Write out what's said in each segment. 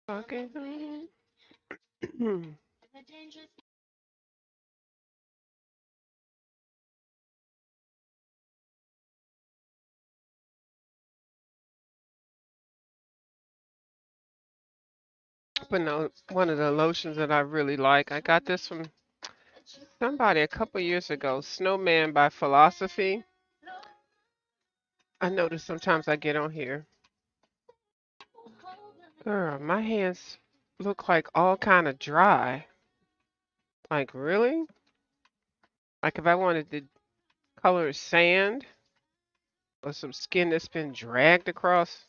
Okay. But no, one of the lotions that I really like, I got this from somebody a couple years ago, Snowman by Philosophy. I notice sometimes I get on here. Girl, my hands look like all kind of dry. Like, really? Like if I wanted to color sand or some skin that's been dragged across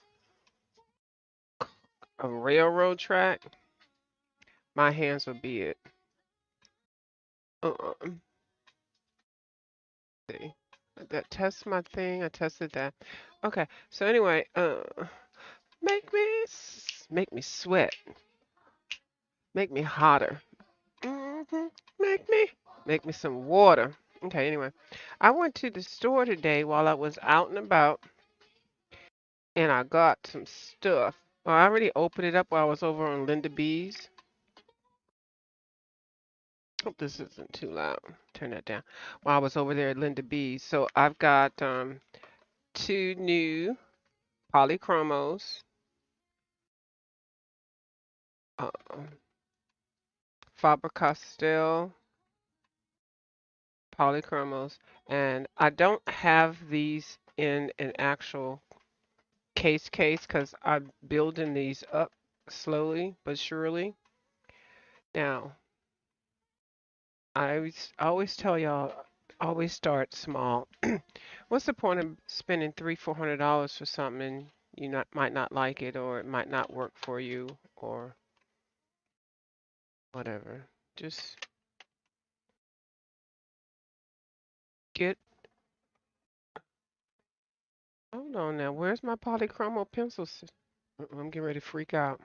a railroad track, my hands would be it. Uh-uh. See. That test my thing. I tested that. Okay. So anyway, make me sweat. Make me hotter. Make me some water. Okay, anyway. I went to the store today while I was out and about and I got some stuff. Well, I already opened it up while I was over on Linda B's. Hope this isn't too loud. Turn that down. While I was over there at Linda B's. So I've got two new polychromos. Uh, Faber-Castell polychromos, and I don't have these in an actual case because I'm building these up slowly but surely. Now, I always tell y'all, always start small. What's the point of spending $300-400 for something and might not like it or it might not work for you or whatever. Just get. Hold on now. Where's my polychromo pencils? I'm getting ready to freak out.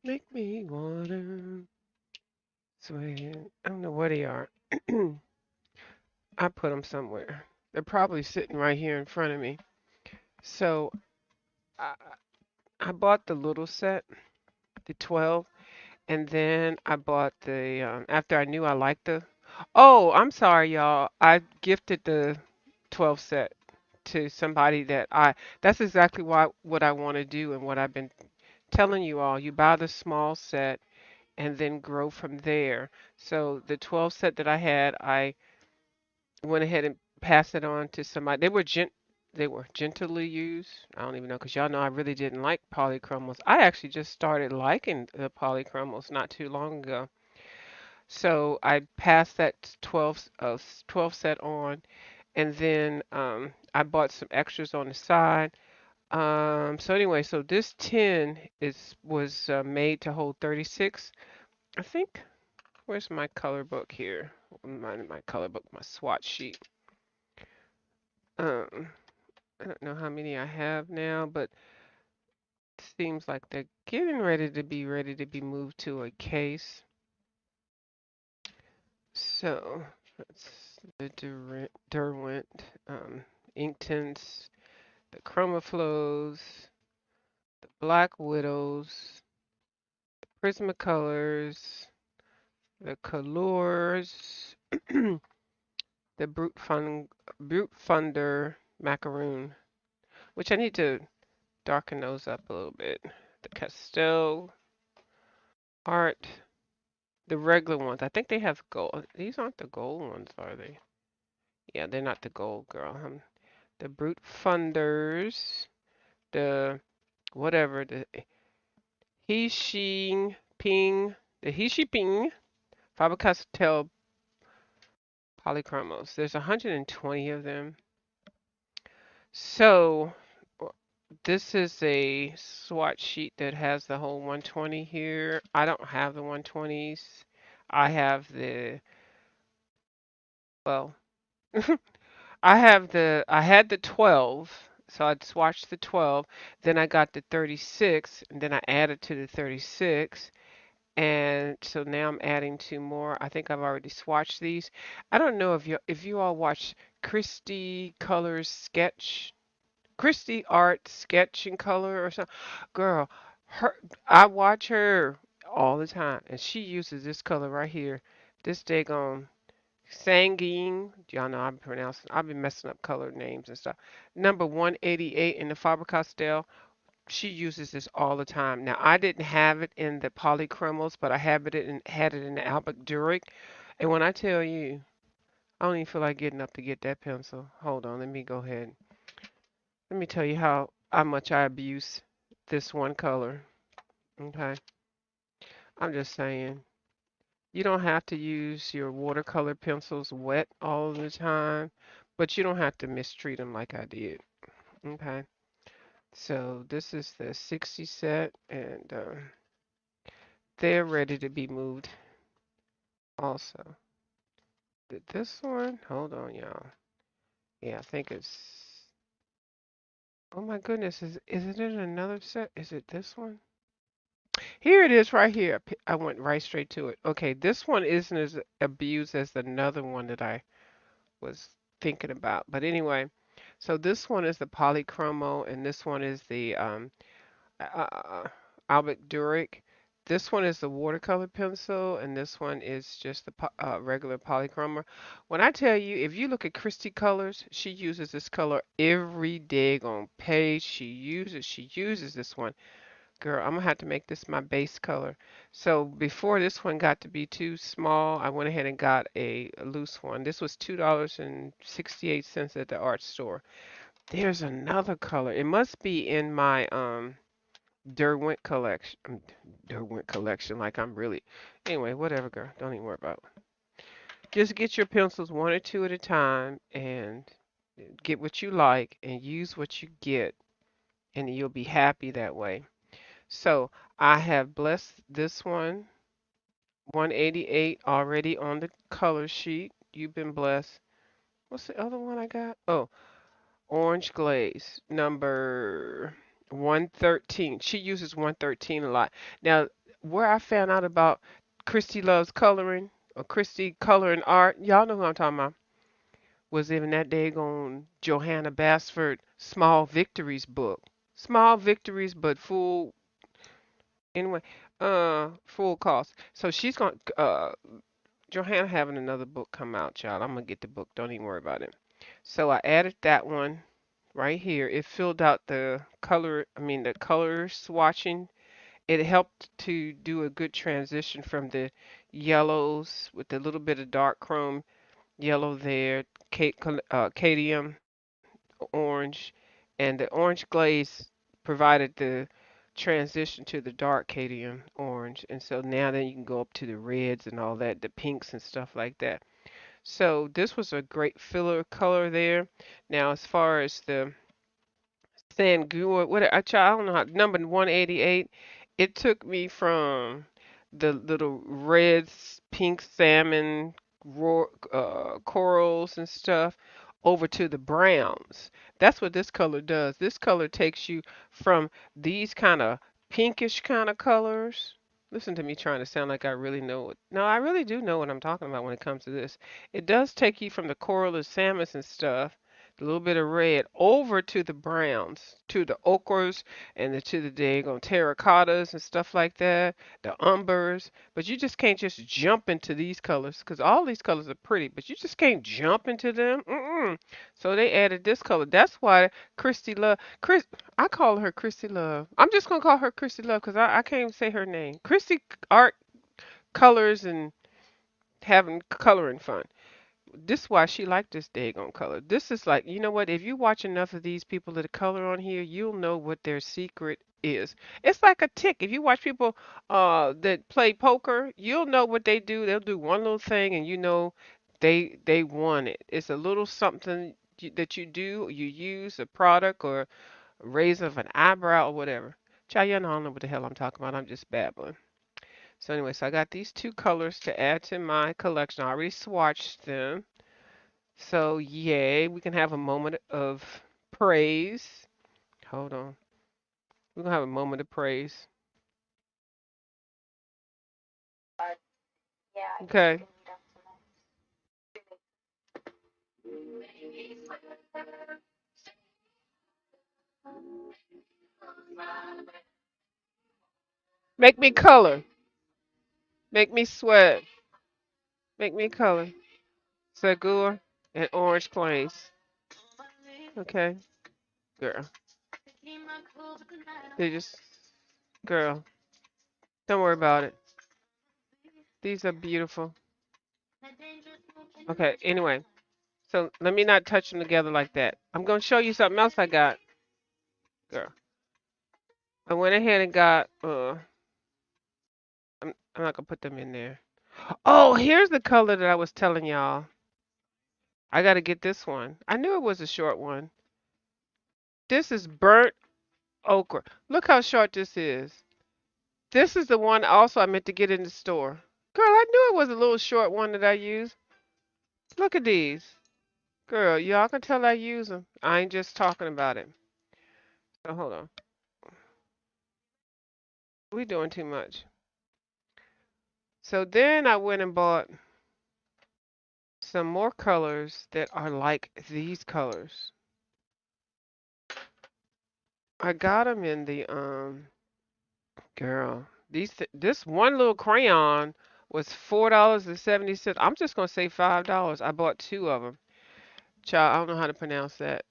Make me water. Sweet. I don't know where they are. I put them somewhere. They're probably sitting right here in front of me. So I, I bought the little set, the 12, and then I bought the after I knew I liked the. Oh, I'm sorry, y'all. I gifted the 12 set to somebody that I. That's exactly what I want to do and what I've been telling you all. You buy the small set and then grow from there. So the 12 set that I had, I went ahead and passed it on to somebody. They were gently used. I don't even know because y'all know I really didn't like polychromos. I actually just started liking the polychromos not too long ago. So I passed that 12 set on, and then I bought some extras on the side. So anyway, so this tin was made to hold 36. I think. Where's my color book here? My color book, my swatch sheet. Um, I don't know how many I have now, but it seems like they're getting ready to be moved to a case. So that's the Derwent ink tints, the Chromaflows, the Black Widows, Prismacolors, the Colors, the Brute Funder Macaroon, which I need to darken those up a little bit. The Castel Art, the regular ones. I think they have gold. These aren't the gold ones, are they? Yeah, they're not the gold, girl. The Brute Funders, the whatever, the He Shi Ping, the He Shi Ping, Faber-Castell Polychromos. There's 120 of them. So this is a swatch sheet that has the whole 120 here. I don't have the 120s. I have well, I had the 12, So I swatched the 12, then I got the 36, and then I added to the 36. And so now I'm adding two more. I think I've already swatched these. I don't know if you all watch Christy Colors Sketch, Christy Art Sketch and Color or something. Girl, her I watch her all the time, and she uses this color right here. This daggone Sanguine. Y'all know I've been messing up color names and stuff. Number 188 in the Faber-Castell. She uses this all the time. Now, I didn't have it in the polychromos, but I have it in, had it in the Albert Durick. And when I tell you, I don't even feel like getting up to get that pencil. Hold on, let me go ahead. Let me tell you how much I abuse this one color. Okay, I'm just saying. You don't have to use your watercolor pencils wet all the time, but you don't have to mistreat them like I did. Okay, so this is the 60 set, and they're ready to be moved also. This one, hold on, y'all. Yeah, I think it's. Oh my goodness, is it in another set? Is it this one? Here it is right here. I went right straight to it. Okay, this one isn't as abused as another one that I was thinking about. But anyway, so this one is the polychromo, and this one is the uh, Albert Durick. This one is the watercolor pencil, and this one is just the regular polychroma. When I tell you, if you look at Christy Colors, she uses this color every daggone page. She uses this one. Girl, I'm gonna have to make this my base color. So before this one got to be too small, I went ahead and got a loose one. This was $2.68 at the art store. There's another color. It must be in my Derwent collection. Derwent collection, like I'm really. Anyway, whatever, girl. Don't even worry about it. Just get your pencils one or two at a time and get what you like and use what you get, and you'll be happy that way. So I have blessed this one, 188 already on the color sheet. You've been blessed. What's the other one I got? Oh, Orange Glaze, number 113. She uses 113 a lot. Now, where I found out about Christy Loves Coloring or Christy Coloring Art, y'all know who I'm talking about, was in that daggone Johanna Basford Small Victories book. Small Victories, but full, anyway, full cost. So she's going, Johanna having another book come out, y'all. I'm gonna get the book. Don't even worry about it. So I added that one right here. It filled out the color, the color swatching. It helped to do a good transition from the yellows with a little bit of dark chrome yellow there, cadmium orange, and the orange glaze provided the transition to the dark cadmium orange. And so now then you can go up to the reds and all that, the pinks and stuff like that. So this was a great filler color there. Now as far as the Sangua, I don't know how, number 188, it took me from the little reds, pink salmon, corals and stuff over to the browns. That's what this color does. This color takes you from these kind of pinkish kind of colors. Listen to me trying to sound like I really know it. No, I really do know what I'm talking about when it comes to this. It does take you from the coral and salmons and stuff, a little bit of red, over to the browns, to the ochres, and to the daggone terracottas and stuff like that, the umbers. But you just can't just jump into these colors because all these colors are pretty, but you just can't jump into them. So they added this color. That's why Christy Love, I call her Christy Love. I'm just gonna call her Christy Love because I can't even say her name. Christy Art Colors and having coloring fun. This is why she liked this daggone color. This is like, you know what? If you watch enough of these people that color on here, you'll know what their secret is. It's like a tick. If you watch people that play poker, you'll know what they do. They'll do one little thing, and you know they want it. It's a little something that you do, you use a product or a raise of an eyebrow or whatever. Child, you don't know what the hell I'm talking about. I'm just babbling. So anyway, so I got these two colors to add to my collection. I already swatched them. So, yay, we can have a moment of praise. Hold on. We're gonna have a moment of praise. Okay. Make me color. Make me sweat. Make me color. Segur and Orange Plains. Okay. Girl. They just, girl. Don't worry about it. These are beautiful. Okay, anyway. So let me not touch them together like that. I'm going to show you something else I got. Girl. I went ahead and got, I'm not going to put them in there. Oh, here's the color that I was telling y'all. I got to get this one. I knew it was a short one. This is burnt okra. Look how short this is. This is the one also I meant to get in the store. Girl, I knew it was a little short one that I used. Look at these. Girl, y'all can tell I use them. I ain't just talking about it. So hold on. We doing too much. So then I went and bought some more colors that are like these colors. I got them in the girl. This one little crayon was $4.70. I'm just gonna say $5. I bought two of them. Child, I don't know how to pronounce that.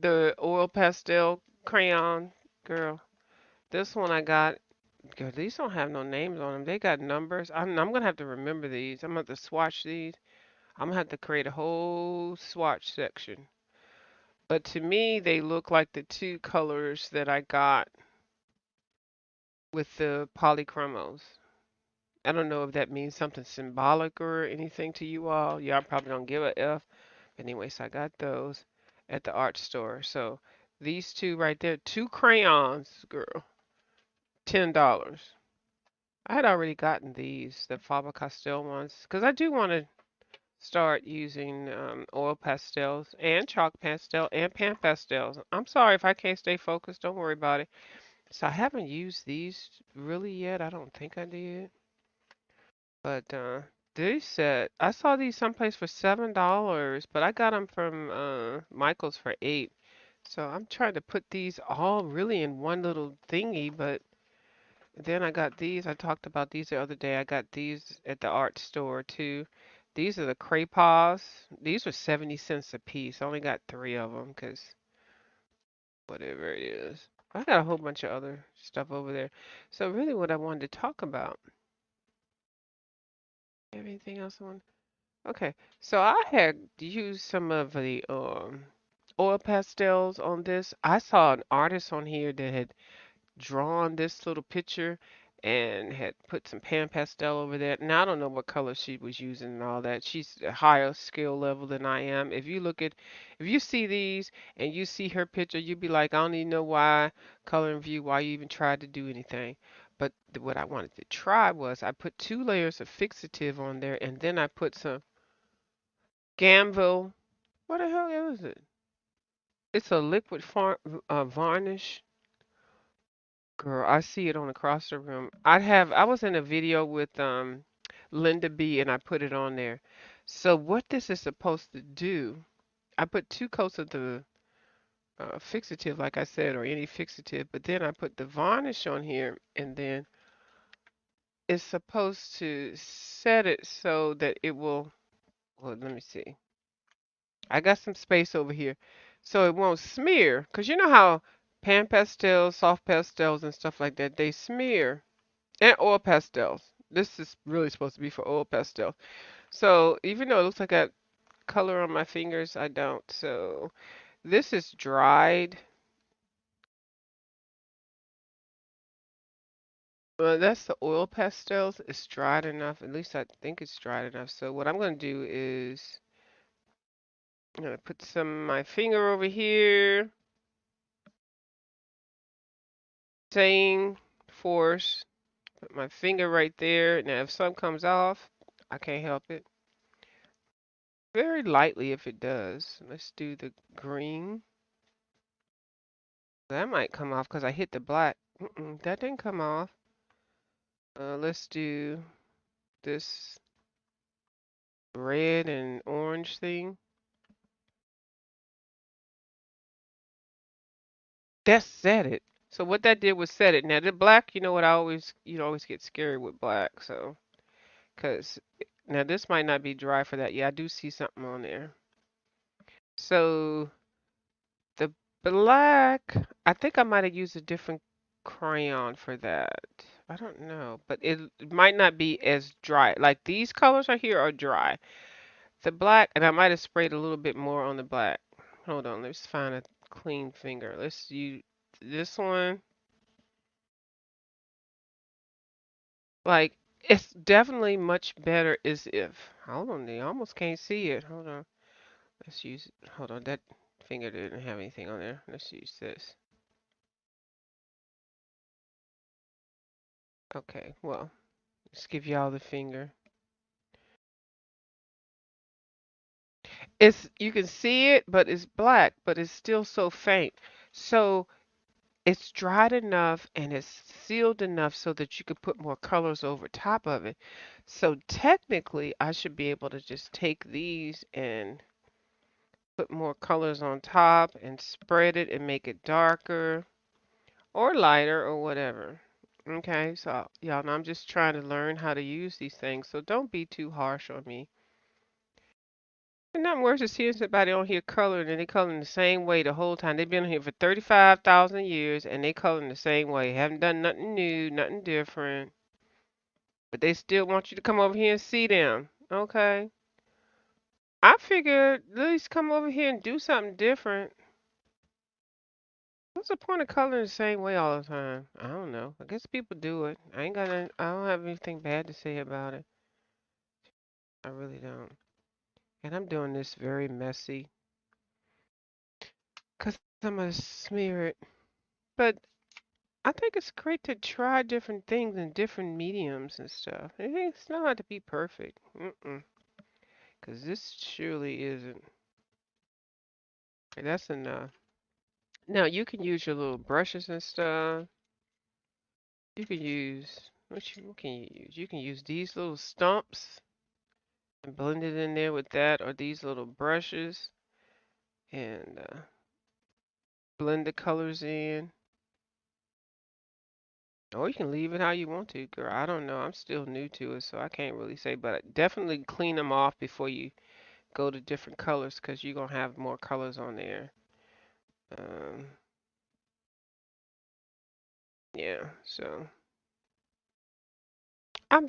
The oil pastel crayon, girl. This one I got. Girl, these don't have no names on them. They got numbers. I'm gonna have to remember these. I'm gonna have to swatch these. I'm gonna have to create a whole swatch section. But to me, they look like the two colors that I got with the polychromos. I don't know if that means something symbolic or anything to you all. Y'all probably don't give a F. Anyway, so I got those at the art store. So these two right there, two crayons, girl, $10. I had already gotten these, the Faber-Castell ones, because I do want to start using oil pastels and chalk pastel and pan pastels. I'm sorry if I can't stay focused. Don't worry about it. So I haven't used these really yet. I don't think I did. But these said I saw these someplace for $7, but I got them from Michael's for 8. So I'm trying to put these all really in one little thingy, but then I got these. I talked about these the other day. I got these at the art store too. These are the Craypas. These were 70 cents a piece. I only got three of them because whatever it is. I got a whole bunch of other stuff over there. So really what I wanted to talk about. Anything else I want? Okay. So I had used some of the oil pastels on this. I saw an artist on here that had drawn this little picture and had put some pan pastel over there. Now I don't know what color she was using and all that. She's a higher skill level than I am. If you see these and you see her picture, you'd be like, I don't even know why color and view, why you even tried to do anything. But what I wanted to try was I put two layers of fixative on there and then I put some Gamble. What the hell is it? It's a liquid varnish. Girl, I see it on across the room. I was in a video with Linda B and I put it on there. So what this is supposed to do, I put two coats of the fixative, like I said, or any fixative, but then I put the varnish on here and then it's supposed to set it so that it will, well, let me see. I got some space over here so it won't smear. Because you know how pan pastels, soft pastels, and stuff like that, they smear. And oil pastels. This is really supposed to be for oil pastel. So even though it looks like I got color on my fingers, I don't. So this is dried. That's the oil pastels. It's dried enough. At least I think it's dried enough. So what I'm going to do is I'm going to put some my finger over here. Same force. Put my finger right there. Now if some comes off, I can't help it. Very lightly if it does. Let's do the green. That might come off because I hit the black. That didn't come off. Let's do this red and orange thing. That set it. So what that did was set it. Now the black, you know what I always, always get scary with black. So, cause now this might not be dry for that. Yeah, I do see something on there. So the black, I think I might have used a different crayon for that. I don't know, but it might not be as dry. Like these colors right here are dry. The black, and I might have sprayed a little bit more on the black. Hold on, let's find a clean finger. Let's use this one. Like, it's definitely much better as if. Hold on, they almost can't see it. Hold on. Let's use, hold on, that finger didn't have anything on there. Let's use this. Okay, well, let's give y'all the finger. It's, you can see it, but it's black, but it's still so faint. So it's dried enough and it's sealed enough so that you could put more colors over top of it. So technically, I should be able to just take these and put more colors on top and spread it and make it darker or lighter or whatever. Okay, so y'all know I'm just trying to learn how to use these things, so don't be too harsh on me. And nothing worse is seeing somebody on here coloring and they coloring the same way the whole time. They've been on here for 35,000 years and they coloring the same way. Haven't done nothing new, nothing different. But they still want you to come over here and see them. Okay. I figured at least come over here and do something different. What's the point of coloring the same way all the time? I don't know. I guess people do it. I don't have anything bad to say about it. I really don't. And I'm doing this very messy because I'm gonna smear it. But I think it's great to try different things in different mediums and stuff. It's not to be perfect. Because this surely isn't. Okay, that's enough. Now you can use your little brushes and stuff. You can use, what can you use? You can use these little stumps and blend it in there with that, or these little brushes and blend the colors in. Or you can leave it how you want to, girl. I don't know. I'm still new to it, so I can't really say. But definitely clean them off before you go to different colors, because you're going to have more colors on there. Um, yeah, so I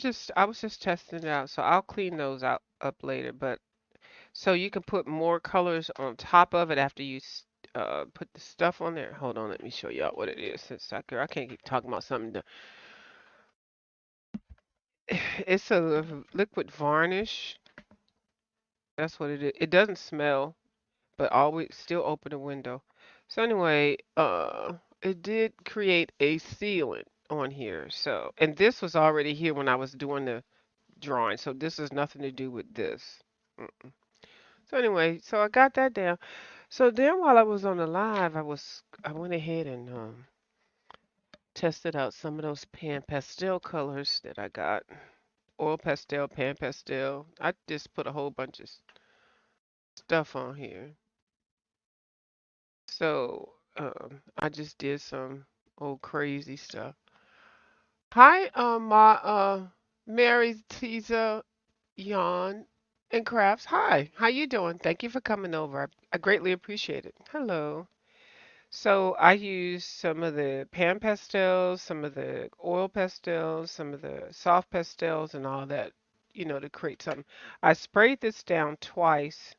was just testing it out. So I'll clean those out up later. But so you can put more colors on top of it after you put the stuff on there. Hold on, let me show y'all what it is. Since I can't keep talking about something. It's a liquid varnish. That's what it is. It doesn't smell, but always still open the window. So anyway, it did create a sealant on here. So, and this was already here when I was doing the drawing. So this has nothing to do with this. Mm. So anyway, so I got that down. So then while I was on the live, I went ahead and tested out some of those pan pastel colors that I got. Oil pastel, pan pastel. I just put a whole bunch of stuff on here. So I just did some old crazy stuff. Hi, Mary Tisa, Yon, and Crafts. Hi, how you doing? Thank you for coming over. I greatly appreciate it. Hello. So I used some of the pan pastels, some of the oil pastels, some of the soft pastels, and all that, to create something. I sprayed this down twice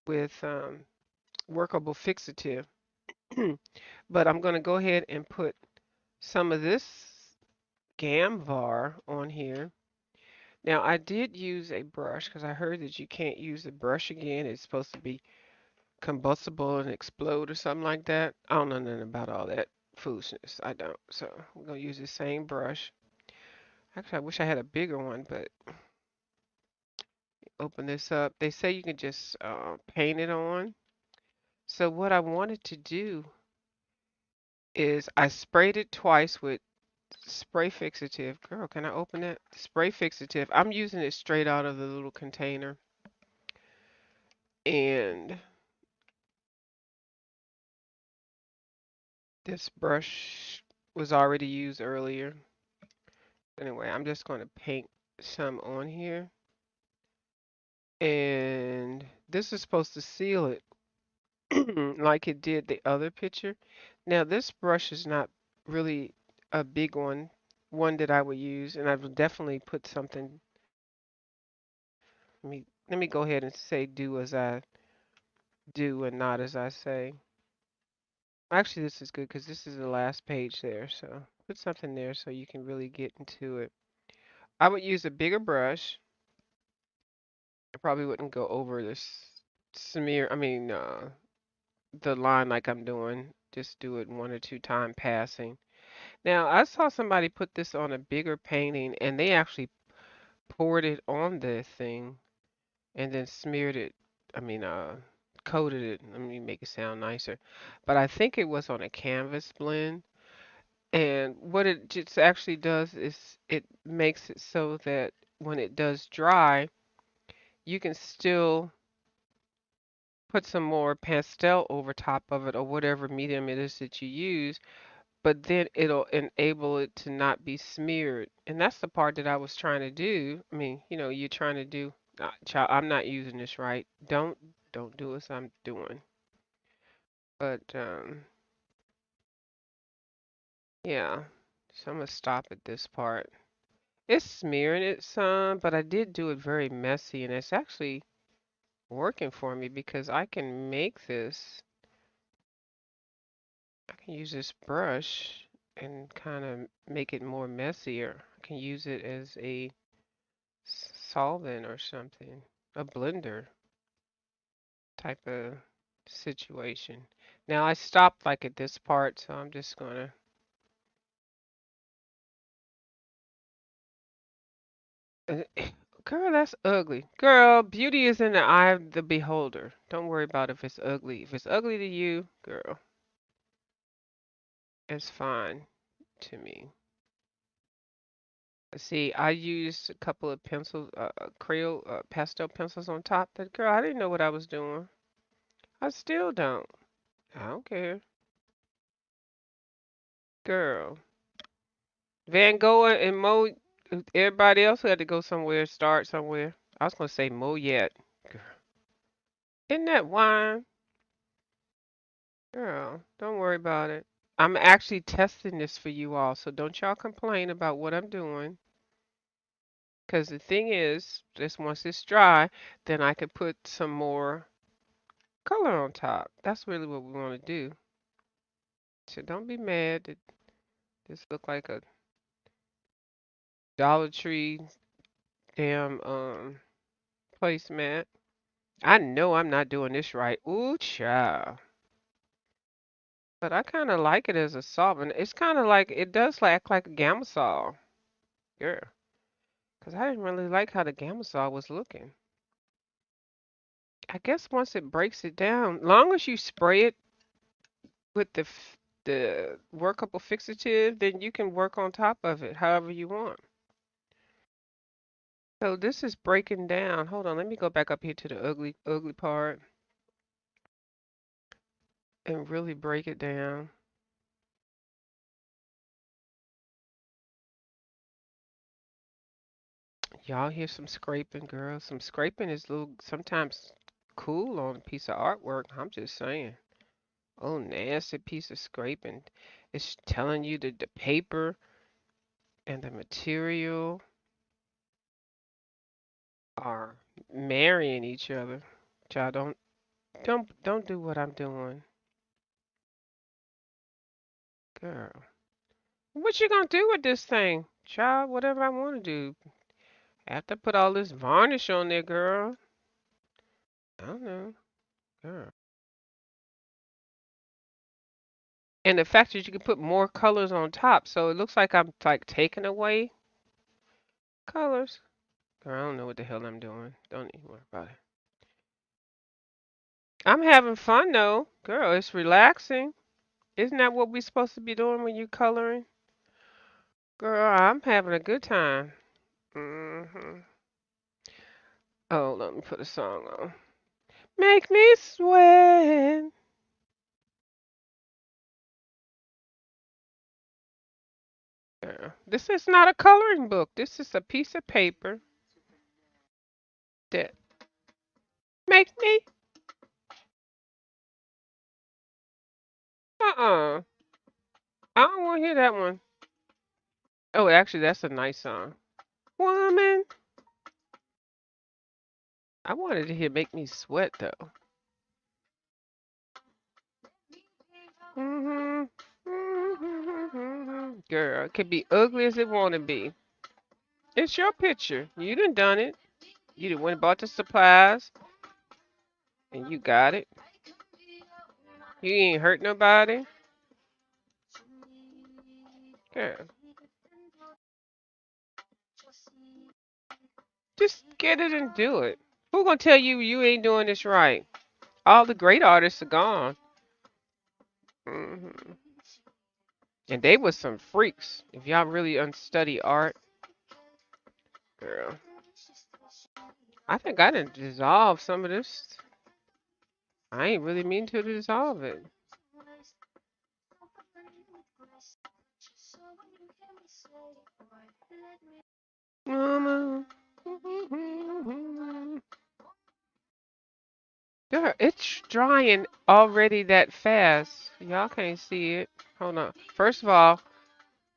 with workable fixative, but I'm going to go ahead and put some of this Gamvar on here. Now I did use a brush because I heard that you can't use the brush again. It's supposed to be combustible and explode or something like that. I don't know nothing about all that foolishness. I don't. So we're gonna use the same brush. Actually, I wish I had a bigger one, but open this up. They say you can just paint it on. So what I wanted to do is I sprayed it twice with spray fixative. Girl, can I open it? Spray fixative. I'm using it straight out of the little container. And this brush was already used earlier. Anyway, I'm just going to paint some on here. And this is supposed to seal it like it did the other picture. Now, this brush is not really a big one that I would use, and I would definitely put something. Let me go ahead and say do as I do and not as I say. Actually, this is good because this is the last page there, so put something there so you can really get into it. I would use a bigger brush. I probably wouldn't go over this smear, the line like I'm doing. Just do it one or two time passing. Now, I saw somebody put this on a bigger painting and they actually poured it on the thing and then smeared it, I mean, uh, coated it. Let me make it sound nicer. But I think it was on a canvas blend. And what it just actually does is it makes it so that when it does dry, you can still put some more pastel over top of it or whatever medium it is that you use, but then it'll enable it to not be smeared. And that's the part that I was trying to do. I mean, you're trying to do, child, I'm not using this right. Don't do as I'm doing. But yeah. So I'm gonna stop at this part. It's smearing it some, but I did do it very messy, and it's actually working for me because I can make this. I can use this brush and kind of make it more messier. I can use it as a solvent or something, a blender type of situation. Now I stopped like at this part, so I'm just gonna. uh, Girl, that's ugly. Girl, beauty is in the eye of the beholder. Don't worry about if it's ugly. If it's ugly to you, girl, it's fine to me. See, I used a couple of pencils, Crayon, pastel pencils on top. That girl, I didn't know what I was doing. I still don't. I don't care. Girl, Van Gogh and Mo, everybody else had to go somewhere, start somewhere. I was gonna say Mo yet. Girl, isn't that wine? Girl, don't worry about it. I'm actually testing this for you all, so don't y'all complain about what I'm doing. Because the thing is, just once it's dry, then I can put some more color on top. That's really what we want to do. So don't be mad that this look like a Dollar Tree damn placemat. I know I'm not doing this right. Ooh, child. But I kind of like it as a solvent. It's kind of like, it does act like a Gamasol. Yeah. Because I didn't really like how the Gamasol was looking. I guess once it breaks it down, long as you spray it with the workable fixative, then you can work on top of it however you want. So this is breaking down. Hold on, let me go back up here to the ugly part and really break it down. Y'all hear some scraping, girl. Some scraping is little sometimes cool on a piece of artwork. I'm just saying. Oh, nasty piece of scraping. It's telling you that the paper and the material are marrying each other. Y'all don't do what I'm doing, girl. What you gonna do with this thing, child? Whatever I want to do. I have to put all this varnish on there, girl. I don't know, girl. And the fact that you can put more colors on top, so it looks like I'm like taking away colors. Girl, I don't know what the hell I'm doing. Don't even worry about it. I'm having fun though, girl. It's relaxing. Isn't that what we're supposed to be doing when you coloring? Girl, I'm having a good time. Hmm. Oh, let me put a song on. Make me sweat. Yeah. This is not a coloring book. This is a piece of paper that make me. Uh-uh. I don't want to hear that one. Oh, actually, that's a nice song. Woman. I wanted to hear Make Me Sweat, though. Hmm. Girl, it could be ugly as it want to be. It's your picture. You done it. You done went and bought the supplies, and you got it. You ain't hurt nobody. Girl, just get it and do it. Who gonna tell you you ain't doing this right? All the great artists are gone. Hmm. And they was some freaks. If y'all really unstudy art, girl. I think I didn't dissolve some of this. I ain't really mean to dissolve it. Mama. Girl, it's drying already that fast. Y'all can't see it. Hold on. First of all,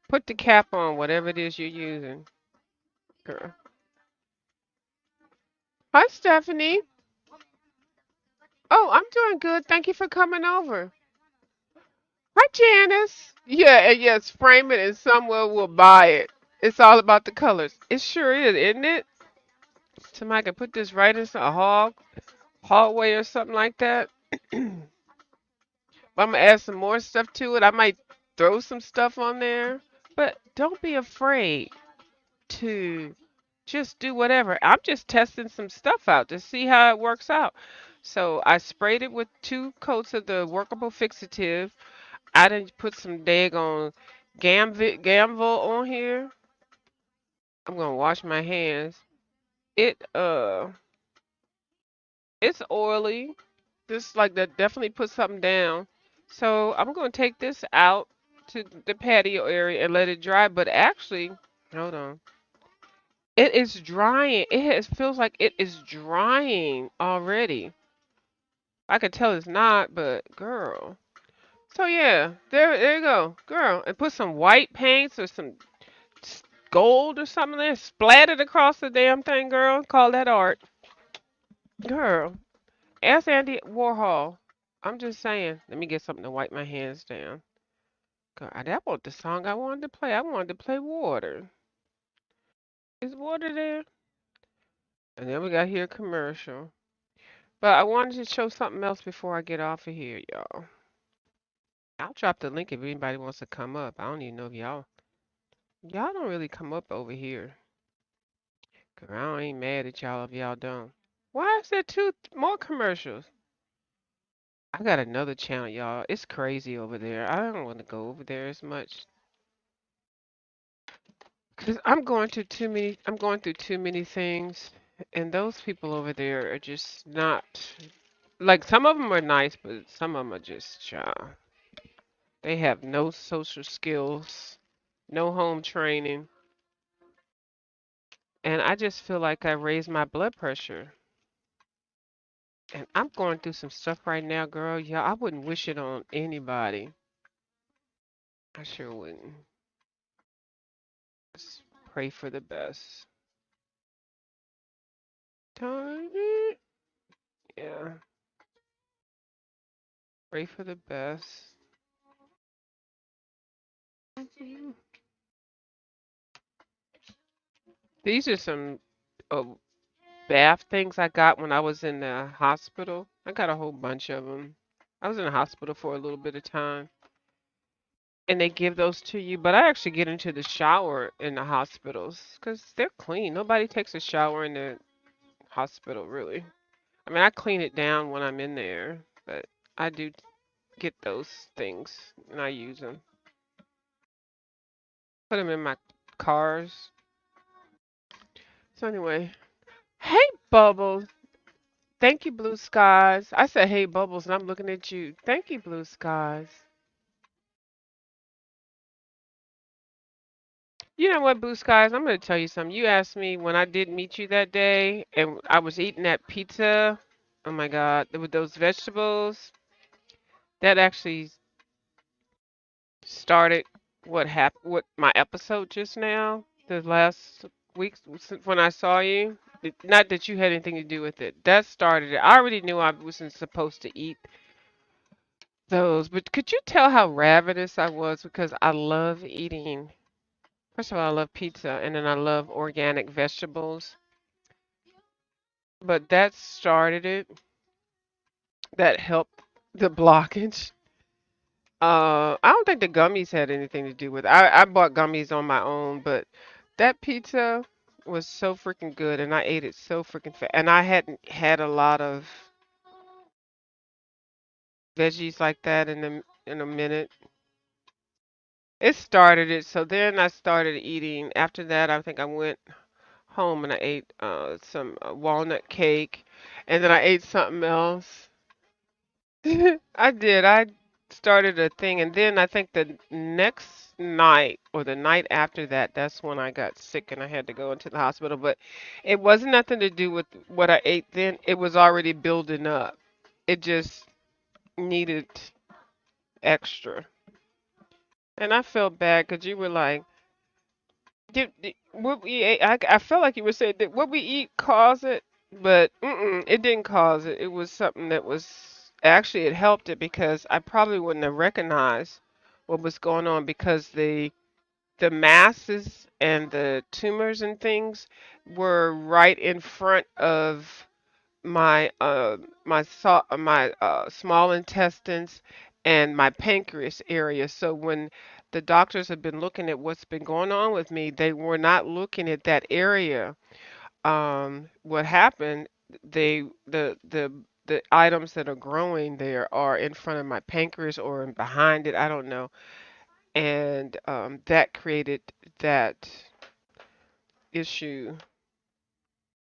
put the cap on whatever it is you're using. Girl. Hi, Stephanie. Oh, I'm doing good. Thank you for coming over. Hi, Janice. Yeah, and yes, frame it and someone will buy it. It's all about the colors. It sure is, isn't it? Somebody can put this right in a hallway or something like that. I'm gonna add some more stuff to it. I might throw some stuff on there, but don't be afraid to just do whatever. I'm just testing some stuff out to see how it works out. So I sprayed it with 2 coats of the workable fixative. I didn't put some daggone Gamville on here. I'm gonna wash my hands. It's oily. This like that definitely put something down. So I'm gonna take this out to the patio area and let it dry. But actually, hold on. It is drying. Feels like it is drying already. I can tell it's not, but girl. So yeah, there you go, girl. And put some white paints or some gold or something there, splattered across the damn thing, girl. Call that art, girl. Ask Andy Warhol. I'm just saying. Let me get something to wipe my hands down. God, that was the song I wanted to play. I wanted to play Water. Is Water there? And then we got here a commercial. But I wanted to show something else before I get off of here, y'all. I'll drop the link if anybody wants to come up. I don't even know if y'all don't really come up over here. 'Cause I ain't mad at y'all if y'all don't. Why is there two more commercials? I got another channel, y'all. It's crazy over there. I don't want to go over there as much. Cause I'm going through too many things, and those people over there are just not like some of them are nice, but some of them are just they have no social skills, no home training, and I just feel like I raised my blood pressure. And I'm going through some stuff right now, girl. Yeah, I wouldn't wish it on anybody. I sure wouldn't. Just pray for the best. Tony, yeah, pray for the best. Mhm. These are some uh, bath things I got when I was in the hospital. I got a whole bunch of them. I was in the hospital for a little bit of time, and they give those to you. But I actually get into the shower in the hospitals because they're clean. Nobody takes a shower in the hospital, really. I mean, I clean it down when I'm in there, but I do. get those things and I use them. Put them in my cars. So anyway, hey Bubbles. Thank you, Blue Skies. I said hey Bubbles and I'm looking at you. Thank you, Blue Skies. You know what, Blue Skies? I'm going to tell you something. You asked me when I did meet you that day, and I was eating that pizza. Oh my God, with those vegetables, that actually started what happened, what my episode just now, the last week when I saw you. Not that you had anything to do with it. That started it. I already knew I wasn't supposed to eat those, but could you tell how ravenous I was because I love eating. First of all, I love pizza, and then I love organic vegetables. But that started it. That helped the blockage. I don't think the gummies had anything to do with it. I bought gummies on my own, but that pizza was so freaking good, and I ate it so freaking fast. And I hadn't had a lot of veggies like that in a minute. It started it, so then I started eating. After that, I think I went home and I ate some walnut cake, and then I ate something else. I did. I started a thing, and then I think the next night or the night after that, that's when I got sick and I had to go into the hospital. But it wasn't nothing to do with what I ate then. It was already building up. It just needed extra. And I felt bad because you were like, what we ate, I felt like you were saying, did what we eat cause it? But it didn't cause it. It was something that was actually it helped it because I probably wouldn't have recognized what was going on because the masses and the tumors and things were right in front of my small intestines and my pancreas area. So when the doctors have been looking at what's been going on with me, they were not looking at that area. What happened, the items that are growing there are in front of my pancreas or in behind it, I don't know. And that created that issue.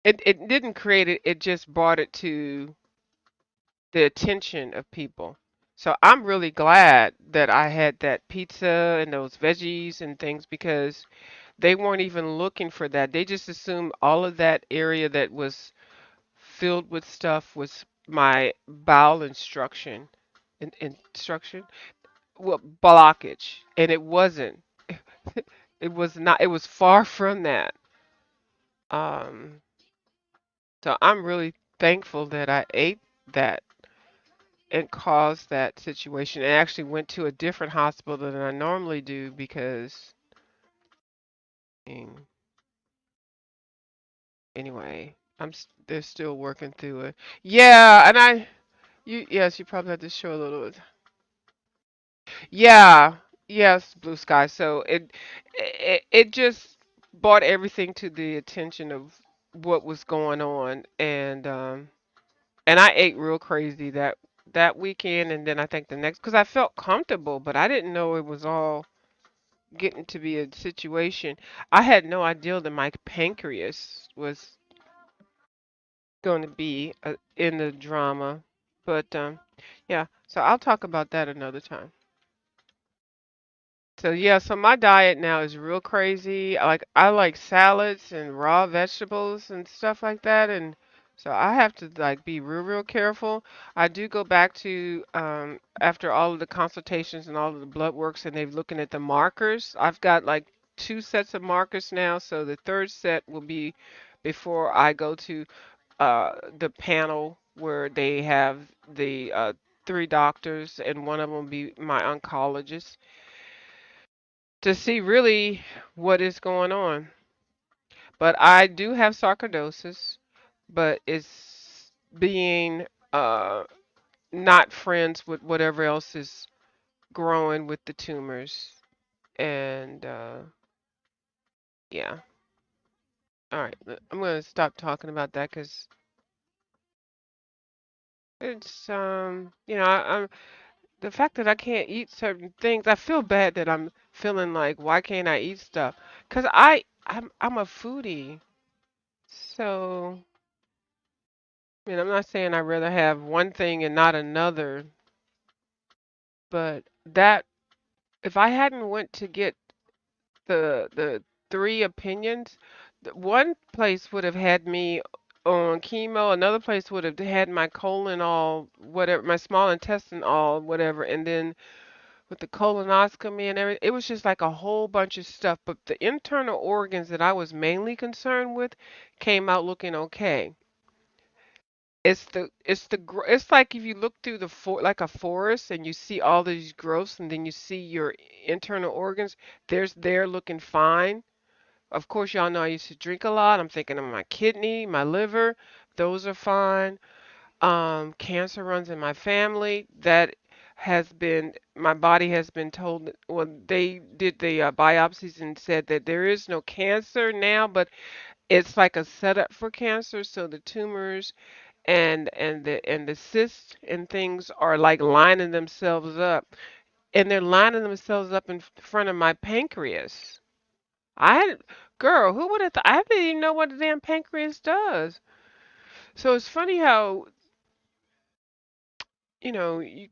It didn't create it, it just brought it to the attention of people. So I'm really glad that I had that pizza and those veggies and things because they weren't even looking for that. They just assumed all of that area that was filled with stuff was my bowel instruction, well, blockage, and it wasn't. It was not. It was far from that. Um, so I'm really thankful that I ate that and caused that situation, and actually went to a different hospital than I normally do because, mm, anyway, they're still working through it. Yeah, and yes, you probably have to show a little. Yeah, yes, Blue Sky. So it just brought everything to the attention of what was going on, and I ate real crazy that weekend, and then I think the next because I felt comfortable, but I didn't know it was all getting to be a situation. I had no idea that my pancreas was going to be in the drama, but yeah. So I'll talk about that another time. So yeah, so my diet now is real crazy. I like salads and raw vegetables and stuff like that, and so I have to like be real careful. I do go back to after all of the consultations and all of the blood works and they're looking at the markers. I've got like two sets of markers now, so the third set will be before I go to the panel where they have the three doctors and one of them will be my oncologist to see really what is going on. But I do have sarcoidosis, but it's being uh, not friends with whatever else is growing with the tumors. And yeah, all right, I'm going to stop talking about that because it's, the fact that I can't eat certain things, I feel bad that I'm feeling like why can't I eat stuff? 'Cause I'm a foodie. So, I mean, I'm not saying I'd rather have one thing and not another, but that if I hadn't went to get the three opinions, one place would have had me on chemo, another place would have had my colon all whatever, my small intestine all whatever, and then with the colonoscopy and everything, it was just like a whole bunch of stuff. But the internal organs that I was mainly concerned with came out looking okay. It's like if you look through like a forest and you see all these growths and then you see your internal organs, they're looking fine. Of course, y'all know I used to drink a lot. I'm thinking of my kidney, my liver, those are fine. Cancer runs in my family. That has been, my body has been told, well, they did the biopsies and said that there is no cancer now, but it's like a setup for cancer. So the tumors and the cysts and things are like lining themselves up, and they're lining themselves up in front of my pancreas. I had, girl, who would have thought? I didn't even know what the damn pancreas does. So it's funny how, you,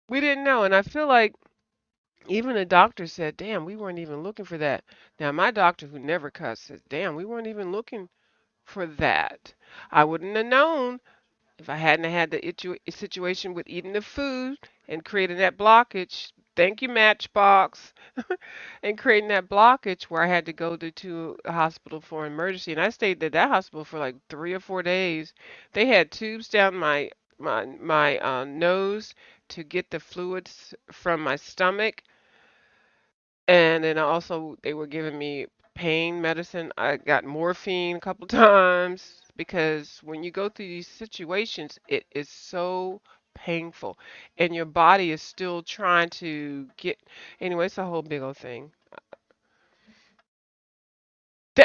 we didn't know, and I feel like even the doctor said, "Damn, we weren't even looking for that." Now my doctor, who never cussed, says, "Damn, we weren't even looking for that." I wouldn't have known if I hadn't had the situation with eating the food and creating that blockage. Thank you, Matchbox, and creating that blockage where I had to go to a hospital for emergency, and I stayed at that hospital for like 3 or 4 days. They had tubes down my nose to get the fluids from my stomach, and then also they were giving me pain medicine. I got morphine a couple times because when you go through these situations, it is so painful, and your body is still trying to get. Anyway, it's a whole big old thing.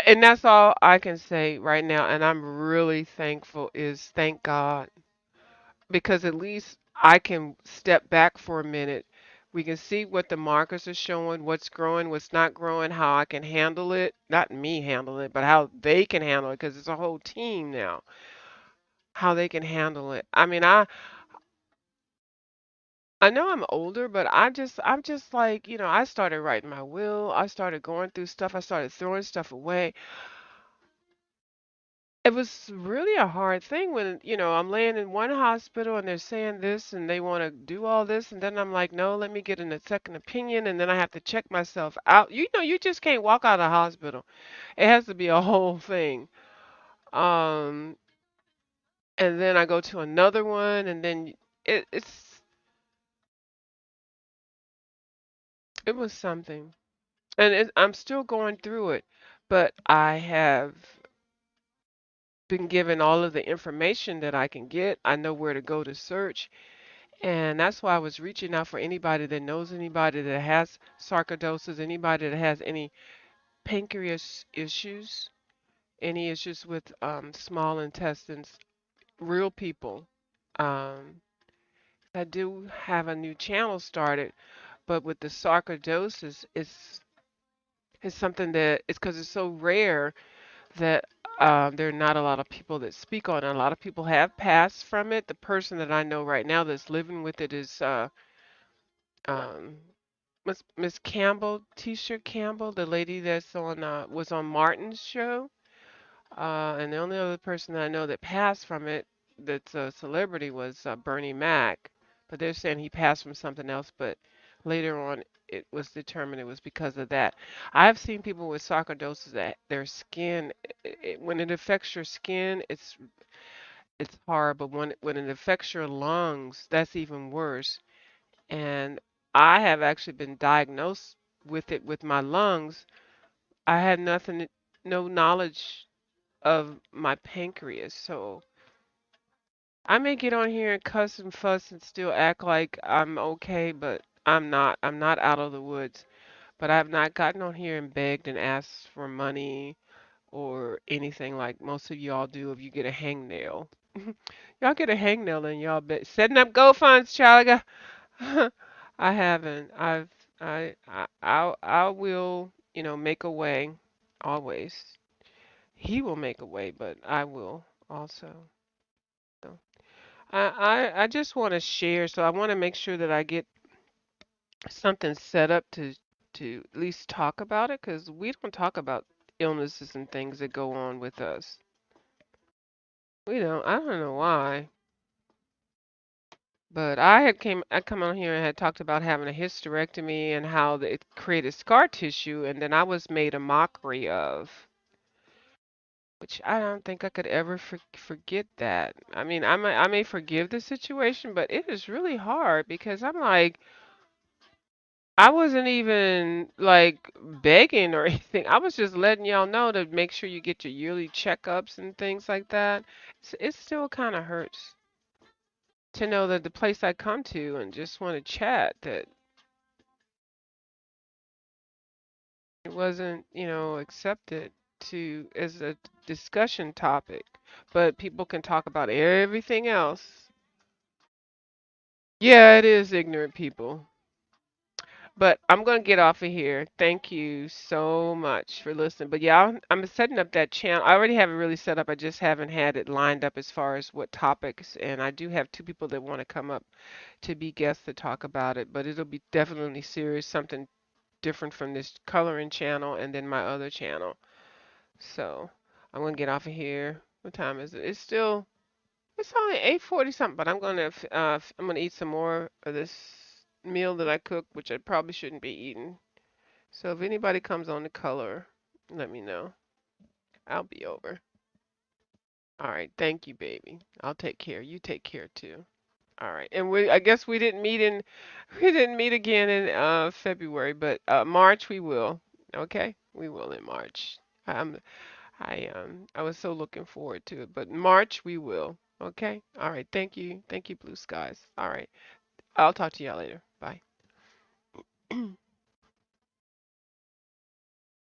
And that's all I can say right now. And I'm really thankful is thank God, because at least I can step back for a minute. We can see what the markers are showing, what's growing, what's not growing, how I can handle it. Not me handle it, but how they can handle it, because it's a whole team now. How they can handle it. I mean, I know I'm older, but I'm just like, I started writing my will. I started going through stuff. I started throwing stuff away. It was really a hard thing when, I'm laying in one hospital and they're saying this and they want to do all this. And then I'm like, no, let me get a second opinion. And then I have to check myself out. You just can't walk out of the hospital. It has to be a whole thing. Um, and then I go to another one and then it was something. And I'm still going through it, but I have been given all of the information that I can get. I know where to go to search. And that's why I was reaching out for anybody that knows anybody that has sarcoidosis, anybody that has any pancreas issues, any issues with small intestines, real people. Um, I do have a new channel started, but with the sarcoidosis, it's something that it's because it's so rare that there are not a lot of people that speak on it. A lot of people have passed from it. The person that I know right now that's living with it is um, Miss Campbell, T-shirt Campbell, the lady that's on was on Martin's show. And the only other person that I know that passed from it that's a celebrity was Bernie Mac. But they're saying he passed from something else, but later on it was determined it was because of that. I've seen people with sarcoidosis that their skin, when it affects your skin, it's hard, but when it affects your lungs, that's even worse. And I have actually been diagnosed with it with my lungs. I had nothing, no knowledge of my pancreas. So I may get on here and cuss and fuss and still act like I'm okay, but I'm not. I'm not out of the woods. But I've not gotten on here and begged and asked for money or anything like most of y'all do if you get a hangnail. Y'all get a hangnail in y'all bed. Setting up gold funds, child. I haven't. I will, make a way. Always. He will make a way, but I will also. So I just want to share, so I want to make sure that I get something set up to at least talk about it, because we don't talk about illnesses and things that go on with us. We don't. I don't know why. But I come on here and had talked about having a hysterectomy and how it created scar tissue, and then I was made a mockery of, which I don't think I could ever forget that. I mean, I may forgive the situation, but it is really hard because I'm like, I wasn't even like begging or anything. I was just letting y'all know to make sure you get your yearly checkups and things like that. It still kind of hurts to know that the place I come to and just want to chat, that it wasn't, accepted to as a discussion topic, but people can talk about everything else. Yeah, it is ignorant people. But I'm gonna get off of here. Thank you so much for listening. But yeah, I'm setting up that channel. I already have it really set up. I just haven't had it lined up as far as what topics. And I do have two people that want to come up to be guests to talk about it. But it'll be definitely serious, something different from this coloring channel and then my other channel. So I'm gonna get off of here. What time is it? It's only 8:40 something, but I'm gonna eat some more of this meal that I cooked, which I probably shouldn't be eating. So if anybody comes on the color, let me know. I'll be over. All right, thank you, baby. I'll take care. You take care too. All right, and I guess we didn't meet again in February, but March we will. Okay, we will in March. I'm I was so looking forward to it, but March we will. Okay. All right. Thank you. Thank you, Blue Skies. All right. I'll talk to y'all later. Bye.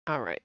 All right.